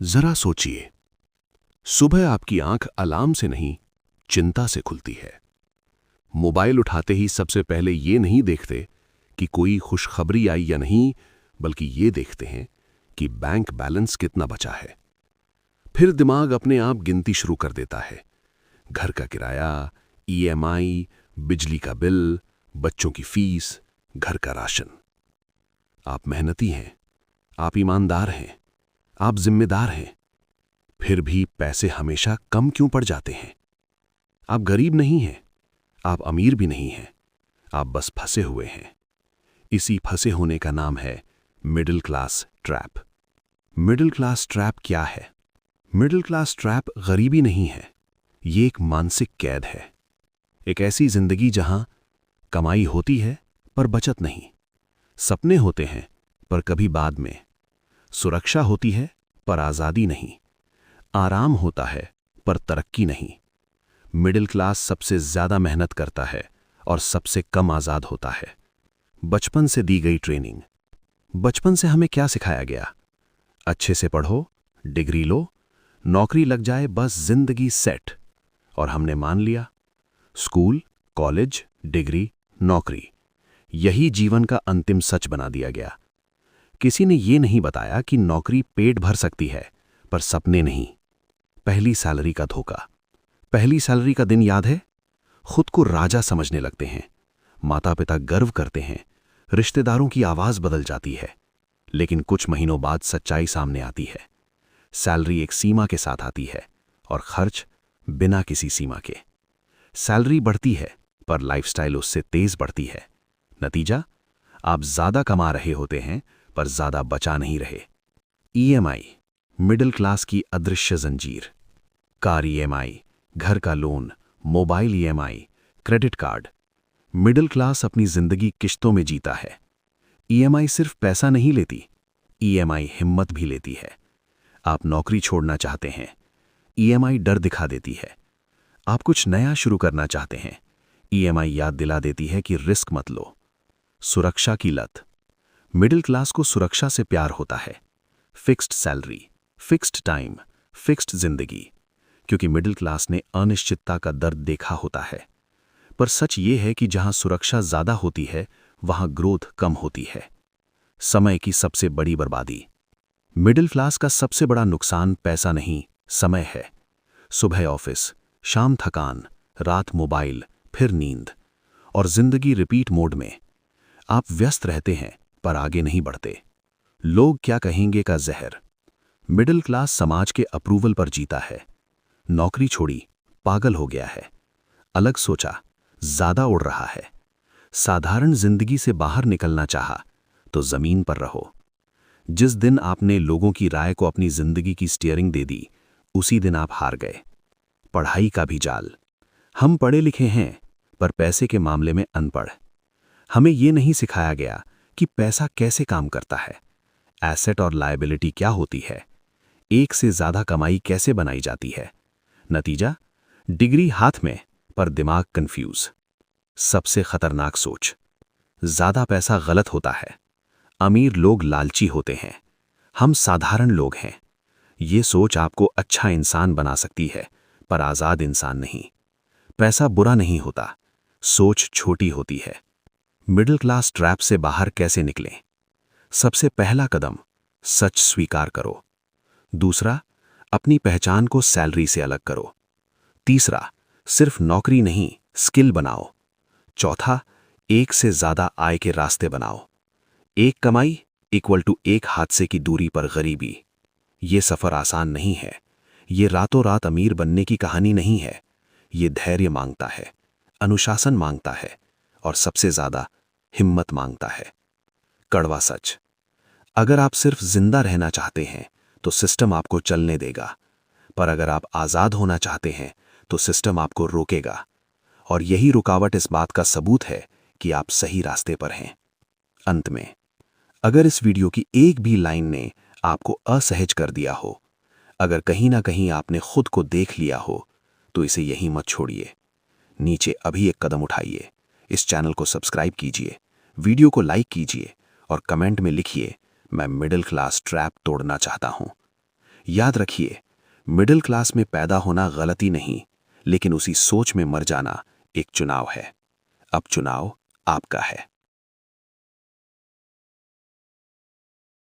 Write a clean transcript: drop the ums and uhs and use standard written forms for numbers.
जरा सोचिए, सुबह आपकी आंख अलार्म से नहीं, चिंता से खुलती है। मोबाइल उठाते ही सबसे पहले ये नहीं देखते कि कोई खुशखबरी आई या नहीं, बल्कि ये देखते हैं कि बैंक बैलेंस कितना बचा है। फिर दिमाग अपने आप गिनती शुरू कर देता है। घर का किराया, ईएमआई, बिजली का बिल, बच्चों की फीस, घर का राशन। आप मेहनती हैं, आप ईमानदार हैं, आप जिम्मेदार हैं, फिर भी पैसे हमेशा कम क्यों पड़ जाते हैं? आप गरीब नहीं हैं, आप अमीर भी नहीं हैं, आप बस फंसे हुए हैं। इसी फंसे होने का नाम है middle class trap. Middle class trap क्या है? मिडिल क्लास ट्रैप गरीबी नहीं है, ये एक मानसिक कैद है। एक ऐसी जिंदगी जहां कमाई होती है पर बचत नहीं, सपने होते हैं पर कभी बाद में, सुरक्षा होती है पर आजादी नहीं, आराम होता है पर तरक्की नहीं। मिडिल क्लास सबसे ज्यादा मेहनत करता है और सबसे कम आजाद होता है। बचपन से दी गई ट्रेनिंग। बचपन से हमें क्या सिखाया गया? अच्छे से पढ़ो, डिग्री लो, नौकरी लग जाए, बस जिंदगी सेट। और हमने मान लिया, स्कूल, कॉलेज, डिग्री, नौकरी, यही जीवन का अंतिम सच बना दिया गया। किसी ने यह नहीं बताया कि नौकरी पेट भर सकती है पर सपने नहीं। पहली सैलरी का धोखा। पहली सैलरी का दिन याद है? खुद को राजा समझने लगते हैं, माता पिता गर्व करते हैं, रिश्तेदारों की आवाज बदल जाती है। लेकिन कुछ महीनों बाद सच्चाई सामने आती है। सैलरी एक सीमा के साथ आती है और खर्च बिना किसी सीमा के। सैलरी बढ़ती है पर लाइफस्टाइल उससे तेज बढ़ती है। नतीजा, आप ज्यादा कमा रहे होते हैं पर ज्यादा बचा नहीं रहे। ईएमआई, मिडिल क्लास की अदृश्य जंजीर। कार ईएमआई, घर का loan, mobile EMI, credit card. Middle class अपनी जिंदगी किश्तों में जीता है। ईएमआई सिर्फ पैसा नहीं लेती, ईएमआई हिम्मत भी लेती है। आप नौकरी छोड़ना चाहते हैं, ईएमआई डर दिखा देती है। आप कुछ नया शुरू करना चाहते हैं, ईएमआई याद दिला देती है कि रिस्क मत लो। सुरक्षा की लत। मिडिल क्लास को सुरक्षा से प्यार होता है। Fixed salary, fixed time, fixed जिंदगी। क्योंकि मिडिल क्लास ने अनिश्चितता का दर्द देखा होता है। पर सच ये है कि जहां सुरक्षा ज्यादा होती है, वहां ग्रोथ कम होती है। समय की सबसे बड़ी बर्बादी। मिडिल क्लास का सबसे बड़ा नुकसान पैसा नहीं, समय है। सुबह ऑफिस, शाम थकान, रात मोबाइल, फिर नींद, और जिंदगी रिपीट मोड में। आप व्यस्त रहते हैं पर आगे नहीं बढ़ते। लोग क्या कहेंगे का जहर। मिडिल क्लास समाज के अप्रूवल पर जीता है। नौकरी छोड़ी, पागल हो गया है। अलग सोचा, ज्यादा उड़ रहा है। साधारण जिंदगी से बाहर निकलना चाहा तो जमीन पर रहो। जिस दिन आपने लोगों की राय को अपनी जिंदगी की स्टीयरिंग दे दी, उसी दिन आप हार गए। पढ़ाई का भी जाल। हम पढ़े लिखे हैं पर पैसे के मामले में अनपढ़। हमें यह नहीं सिखाया गया कि पैसा कैसे काम करता है, एसेट और लायबिलिटी क्या होती है, एक से ज्यादा कमाई कैसे बनाई जाती है। नतीजा, डिग्री हाथ में पर दिमाग कंफ्यूज। सबसे खतरनाक सोच, ज्यादा पैसा गलत होता है, अमीर लोग लालची होते हैं, हम साधारण लोग हैं। ये सोच आपको अच्छा इंसान बना सकती है पर आजाद इंसान नहीं। पैसा बुरा नहीं होता, सोच छोटी होती है। मिडिल क्लास ट्रैप से बाहर कैसे निकलें? सबसे पहला कदम, सच स्वीकार करो। दूसरा, अपनी पहचान को सैलरी से अलग करो। तीसरा, सिर्फ नौकरी नहीं, स्किल बनाओ। चौथा, एक से ज्यादा आय के रास्ते बनाओ। एक कमाई इक्वल टू एक हादसे की दूरी पर गरीबी। ये सफर आसान नहीं है। ये रातों रात अमीर बनने की कहानी नहीं है। ये धैर्य मांगता है, अनुशासन मांगता है और सबसे ज्यादा हिम्मत मांगता है। कड़वा सच, अगर आप सिर्फ जिंदा रहना चाहते हैं तो सिस्टम आपको चलने देगा, पर अगर आप आजाद होना चाहते हैं तो सिस्टम आपको रोकेगा। और यही रुकावट इस बात का सबूत है कि आप सही रास्ते पर हैं। अंत में, अगर इस वीडियो की एक भी लाइन ने आपको असहज कर दिया हो, अगर कहीं ना कहीं आपने खुद को देख लिया हो, तो इसे यहीं मत छोड़िए। नीचे अभी एक कदम उठाइए, इस चैनल को सब्सक्राइब कीजिए, वीडियो को लाइक कीजिए और कमेंट में लिखिए, मैं मिडिल क्लास ट्रैप तोड़ना चाहता हूं। याद रखिए, मिडिल क्लास में पैदा होना गलती नहीं, लेकिन उसी सोच में मर जाना एक चुनाव है। अब चुनाव आपका है।